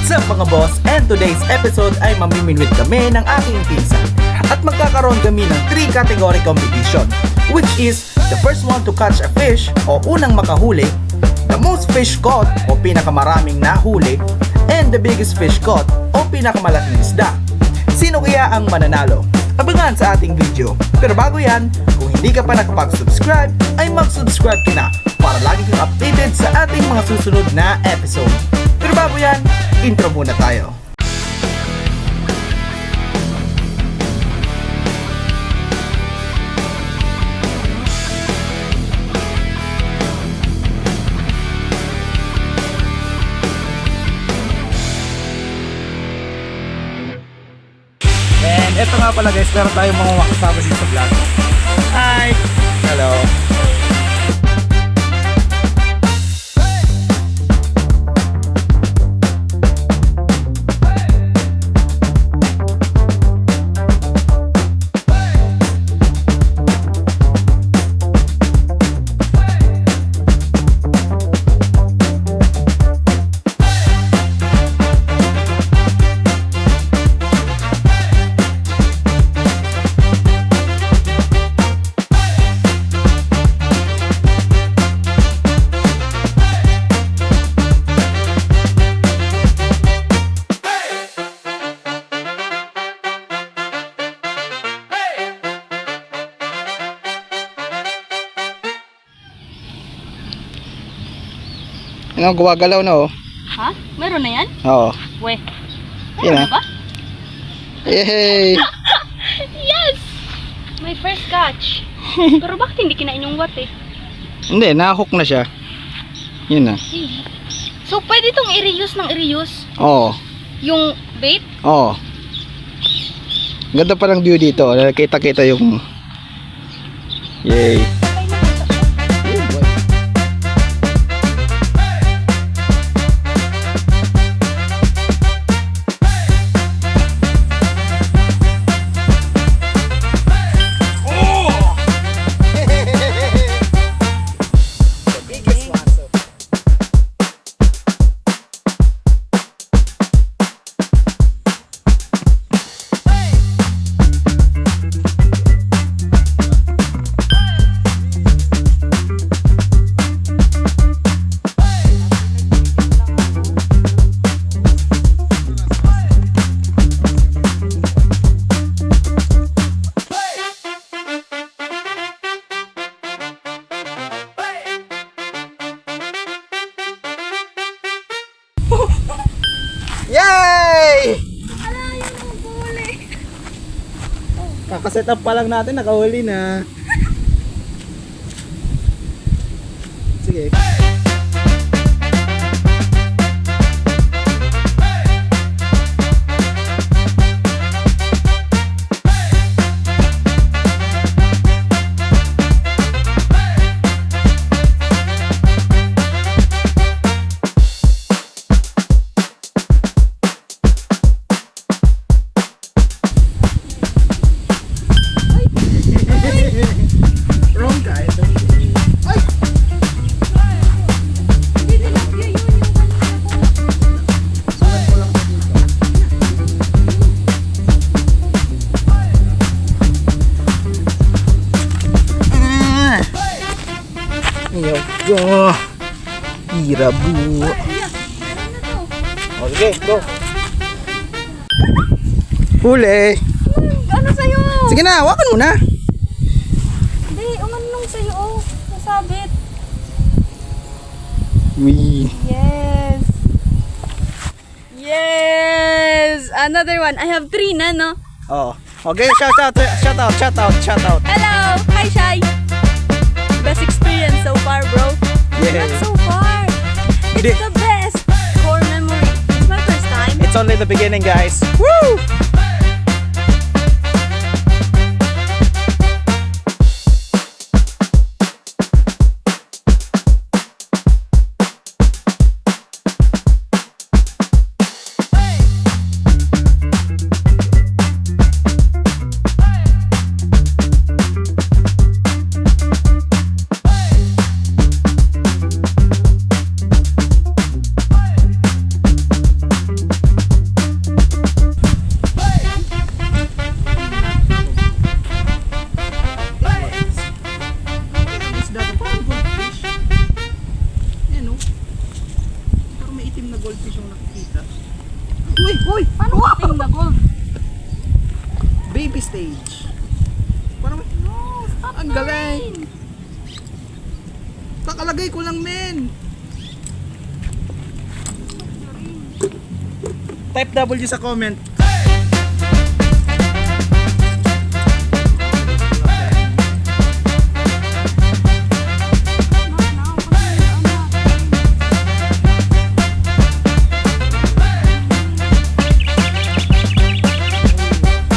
What's up mga boss? And today's episode ay mamiminwit kami ng aking pinsan. At magkakaroon kami ng 3 category competition, which is the first one to catch a fish o unang makahuli, the most fish caught o pinakamaraming nahuli, and the biggest fish caught o pinakamalaking isda. Sino kaya ang mananalo? Abangan sa ating video. Pero bago yan, kung hindi ka pa nakapag-subscribe, ay mag-subscribe ka na para lagi kang updated sa ating mga susunod na episode. Pero bago yan, intro muna tayo. And eto nga pala guys, meron tayong mga makasama dito sa vlog. Hi! Hello! Ano, gumagalaw na oh. Ha? Meron na yan? Oo. We. Yan Meron na. na ba? Yay! Yes! My first catch. Pero bakit hindi kinain yung wat eh? Hindi, nahook na siya. Yun na. So pwede itong i-reuse ng i-reuse? Oo. Yung bait? Oo. Ganda pa ng view dito. Nakita-kita yung... Yay! Yay! Kakaset up pa lang natin, nakahuli na. Sige. Go! Irabu! O sige, go! Huli! Ano sa'yo? Sige na, hawakan mo na! Hindi, umanong sa'yo oh. Nasabit. Uy! Yes! Yes! Another one. I have 3 na no? Oh. Okay, shout out! Hello! Hi Shai! Best experience so far bro. Yeah. Not so far. It's Di- the best core memory. It's my first time. It's only the beginning, guys. Woo! fish yung nakikita. Uy! Uy! Paano kating na gold? Baby stage. Parang No, stop ang na galing. rin. Kakalagay ko lang, men. Type W sa comment.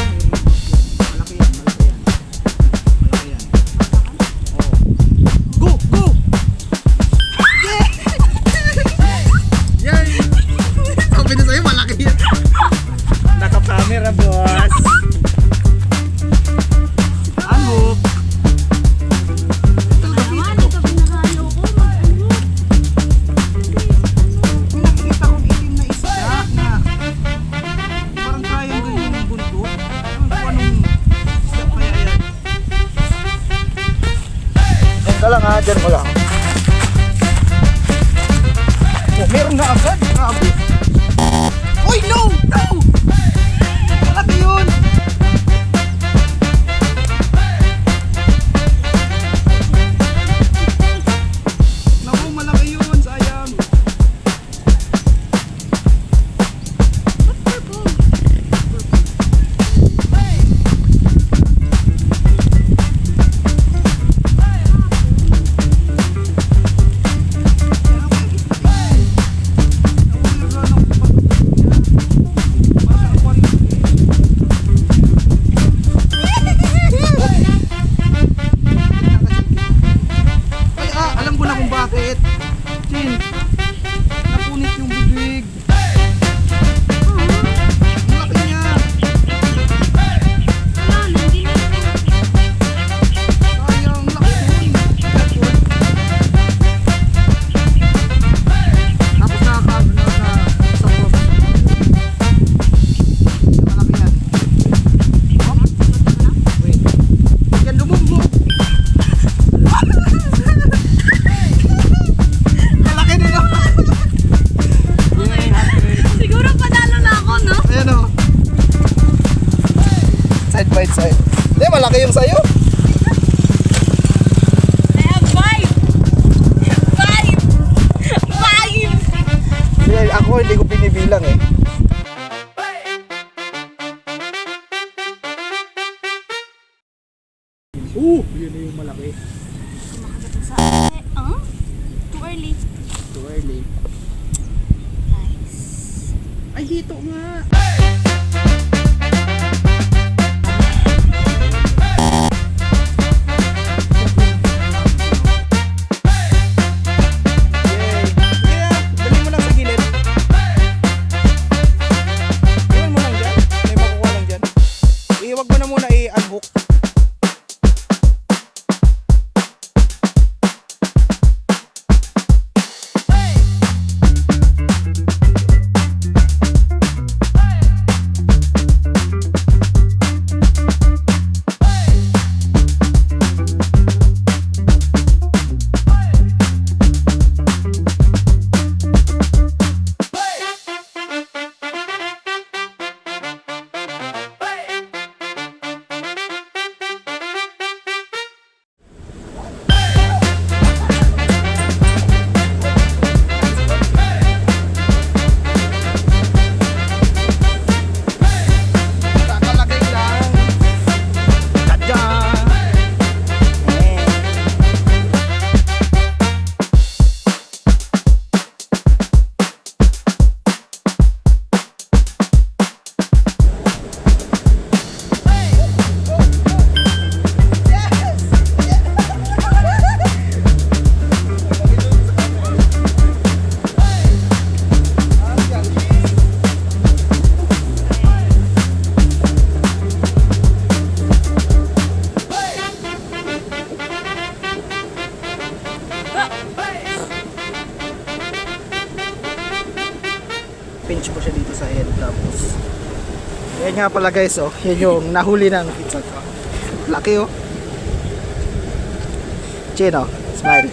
Malaki yan, malaki yan. Malaki yan. Oo. Go! Go! Yeah! Yan! Sabi na sa'yo, malaki yan. Naka-camera, boss. Unhook. Naman, ito pinakalo ko. Mag-ano? May nakikita kong itim na isda na parang kayang ganyan yung buntot. Kung anong isda kaya yan. Yan ka lang ha, dyan ko lang. Oh, meron na agad. Grabe. Uy, no! No! Malaki yun! Naku, malaki yun. Sayang. Ay, alam ko na kung bakit. Chin, napunit yung bibig. Ang laki niya. Wala na, hindi na ito. Sayang, laki yun. Tapos na sa post. Malaki yan. Oh, wait. Yan, lumumbog. Malaki din yun. Siguro padalo na ako, no? Ayan o. Side by side. Hindi, malaki yung sayo. I have 5! 5! 5! Hindi, ako hindi ko binibilang eh. Yun na yung malaki. Huh? Too early. Too early. Nice. Ay, dito nga. Yay. Yeah, dali mo lang sa gilid. Iwan mo lang dyan. May makukuha lang dyan. Iwag mo na muna i-unhook. Kakalagay lang. Tadaan! Pinch mo siya dito sa head tapos yan nga pala guys, oh, yan yung nahuli ng pizza ko. Laki oh. Chino, smile.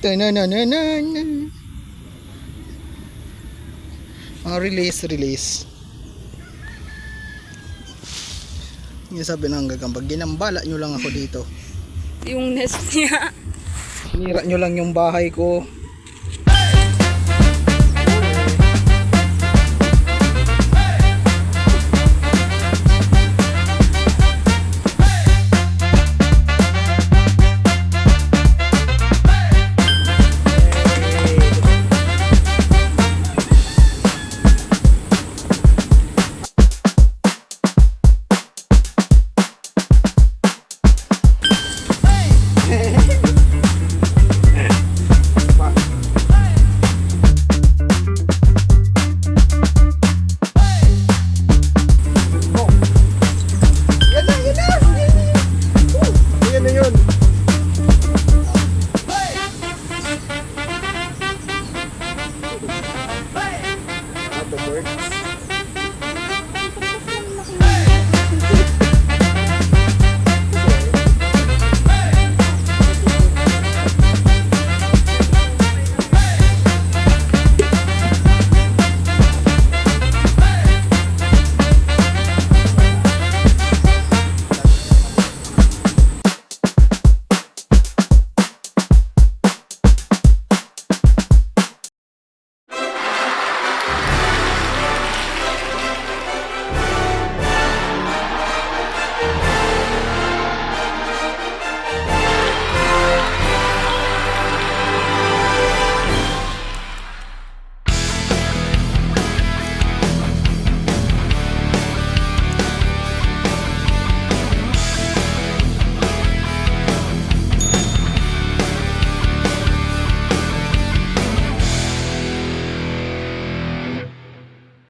Tananananan. Release. Yung sabi ng gagambag, ginambala nyo lang ako dito. Yung nest niya. Sinira nyo lang yung bahay ko.